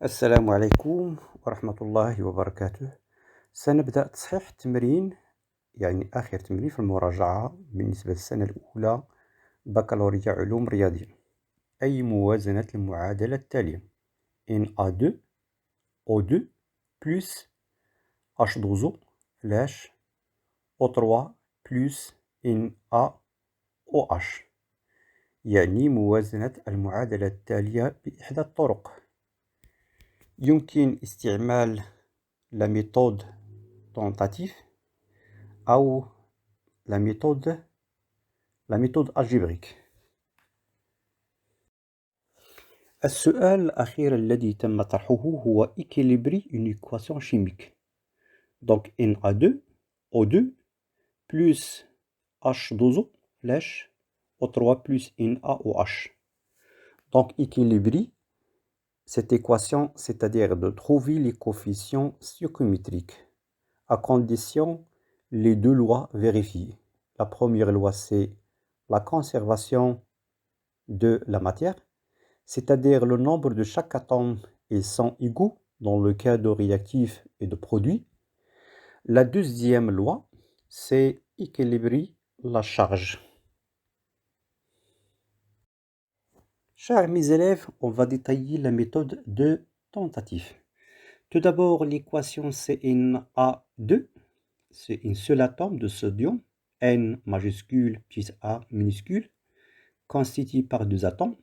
السلام عليكم ورحمة الله وبركاته. سنبدأ تصحيح التمرين، يعني آخر تمرين في المراجعة بالنسبة للسنة الأولى بكالوريا علوم رياضية. أي موازنة المعادلة التالية: Na2 O2 plus H2O flash O3 plus NaOH. يعني موازنة المعادلة التالية بإحدى الطرق. يمكن استعمال la méthode tentative أو la méthode algébrique. السؤال الأخير الذي تم طرحه هو équilibrer une équation chimique. Donc Na2O2 plus H2O flèche O3 plus NaOH. Donc équilibrer cette équation, c'est-à-dire de trouver les coefficients stoichiométriques à condition les deux lois vérifiées. La première loi, c'est la conservation de la matière, c'est-à-dire le nombre de chaque atome est sont égaux dans le cas de réactif et de produit. La deuxième loi, c'est équilibrer la charge. Chers mes élèves, on va détailler la méthode de tentative. Tout d'abord, l'équation Na2, c'est un seul atome de sodium, N majuscule plus A minuscule, constitué par deux atomes.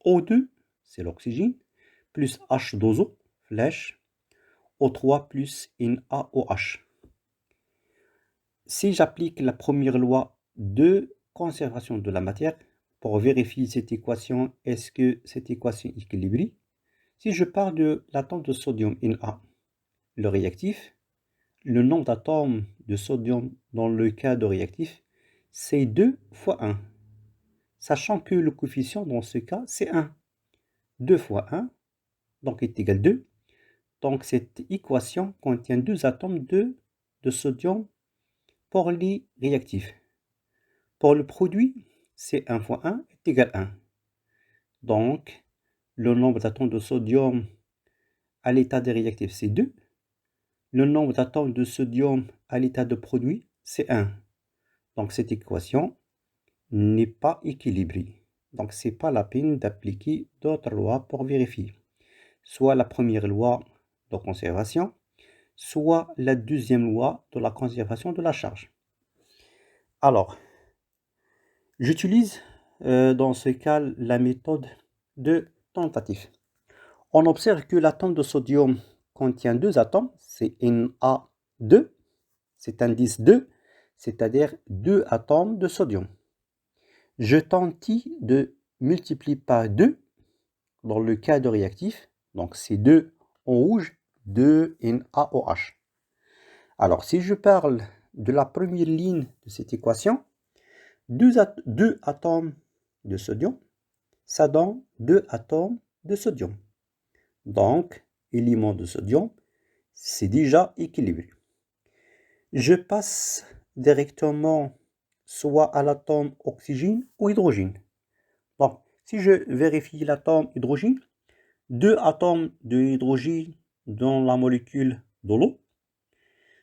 O2, c'est l'oxygène, plus H2O, flèche, O3 plus NaOH. Si j'applique la première loi de conservation de la matière, pour vérifier cette équation, est-ce que cette équation est équilibrée? Si je pars de l'atome de sodium Na, le réactif, le nombre d'atomes de sodium dans le cas de réactif, c'est 2 fois 1. Sachant que le coefficient dans ce cas, c'est 1. 2 fois 1, donc est égal à 2. Donc cette équation contient deux atomes de sodium pour les réactifs. Pour le produit, c'est 1 fois 1 est égal à 1. Donc le nombre d'atomes de sodium à l'état des réactifs, c'est 2. Le nombre d'atomes de sodium à l'état de produit, c'est 1. Donc cette équation n'est pas équilibrée. Donc c'est pas la peine d'appliquer d'autres lois pour vérifier. Soit la première loi de conservation, soit la deuxième loi de la conservation de la charge. Alors, j'utilise dans ce cas la méthode de tentative. On observe que l'atome de sodium contient deux atomes, c'est Na2, c'est indice 2, c'est-à-dire deux atomes de sodium. Je tente de multiplier par 2 dans le cas de réactif, donc c'est 2 en rouge, 2 NaOH. Alors si je parle de la première ligne de cette équation, deux atomes de sodium, ça donne 2 atomes de sodium. Donc, élément de sodium, c'est déjà équilibré. Je passe directement soit à l'atome oxygène ou hydrogène. Donc, si je vérifie l'atome hydrogène, deux atomes de hydrogène dans la molécule de l'eau,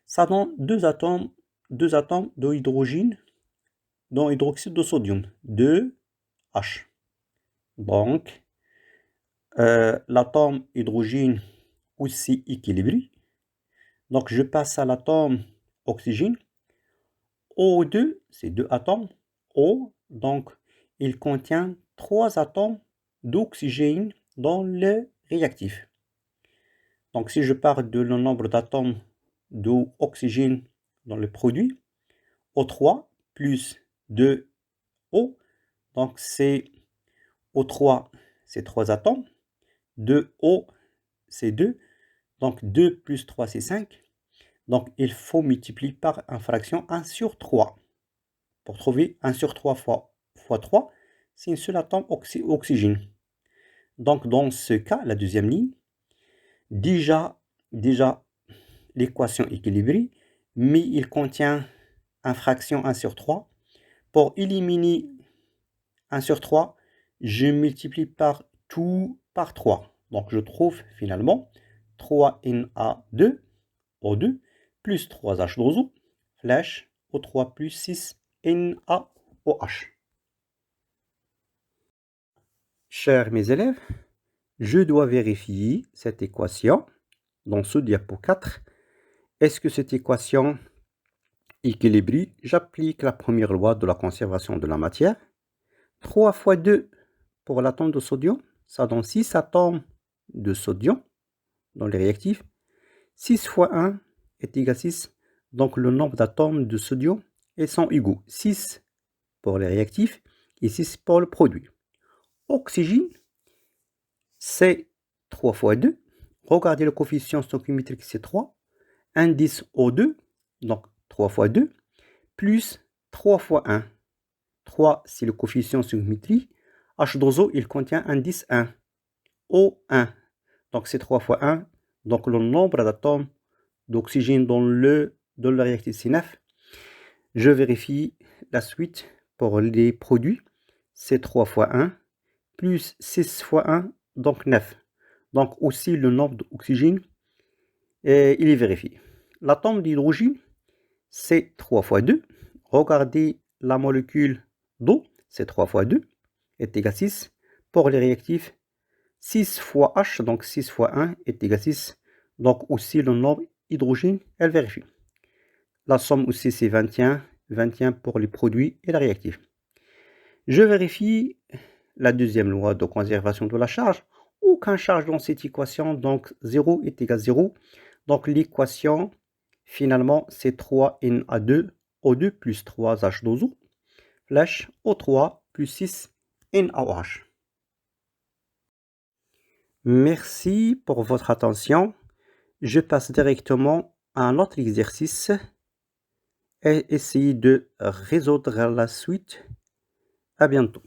ça donne deux atomes de hydrogène dans l'hydroxyde de sodium, 2H. Donc, l'atome hydrogène aussi équilibré. Donc, je passe à l'atome oxygène. O2, c'est deux atomes. O, donc, il contient trois atomes d'oxygène dans le réactif. Donc, si je parle de le nombre d'atomes d'oxygène dans le produit, O3 plus 2O, donc c'est O3, c'est 3 atomes, 2O, c'est 2, donc 2 plus 3, c'est 5. Donc, il faut multiplier par une fraction 1 sur 3. Pour trouver 1 sur 3 fois 3, c'est un seul atome oxygène. Donc, dans ce cas, la deuxième ligne, déjà l'équation équilibrée, mais il contient une fraction 1 sur 3. Pour éliminer 1 sur 3, je multiplie par tout par 3. Donc je trouve finalement 3Na2O2 plus 3H2O flèche O3 plus 6NaOH. Chers mes élèves, je dois vérifier cette équation dans ce diapo 4. Est-ce que cette équation équilibrée? J'applique la première loi de la conservation de la matière. 3 fois 2 pour l'atome de sodium, ça donne 6 atomes de sodium dans les réactifs. 6 fois 1 est égal à 6, donc le nombre d'atomes de sodium sont égaux. 6 pour les réactifs et 6 pour le produit. Oxygène, c'est 3 fois 2. Regardez le coefficient stoichiométrique, c'est 3. Indice O2, donc 3 fois 2, plus 3 fois 1. 3, c'est le coefficient stoichiométrique. H2O, il contient indice 1. O1, donc c'est 3 fois 1. Donc le nombre d'atomes d'oxygène dans le réactif, c'est 9. Je vérifie la suite pour les produits. C'est 3 fois 1, plus 6 fois 1, donc 9. Donc aussi le nombre d'oxygène, il est vérifié. L'atome d'hydrogène, c'est 3 fois 2. Regardez la molécule d'eau, c'est 3 fois 2, est égal à 6. Pour les réactifs, 6 fois H, donc 6 fois 1 est égal à 6. Donc aussi le nombre d'hydrogène, elle vérifie. La somme aussi, c'est 21. 21 pour les produits et les réactifs. Je vérifie la deuxième loi de conservation de la charge. Aucun charge dans cette équation, donc 0 est égal à 0. Donc l'équation, finalement, c'est 3Na2O2 plus 3H2O, flèche O3 plus 6NaOH. Merci pour votre attention. Je passe directement à un autre exercice et essayer de résoudre la suite. À bientôt.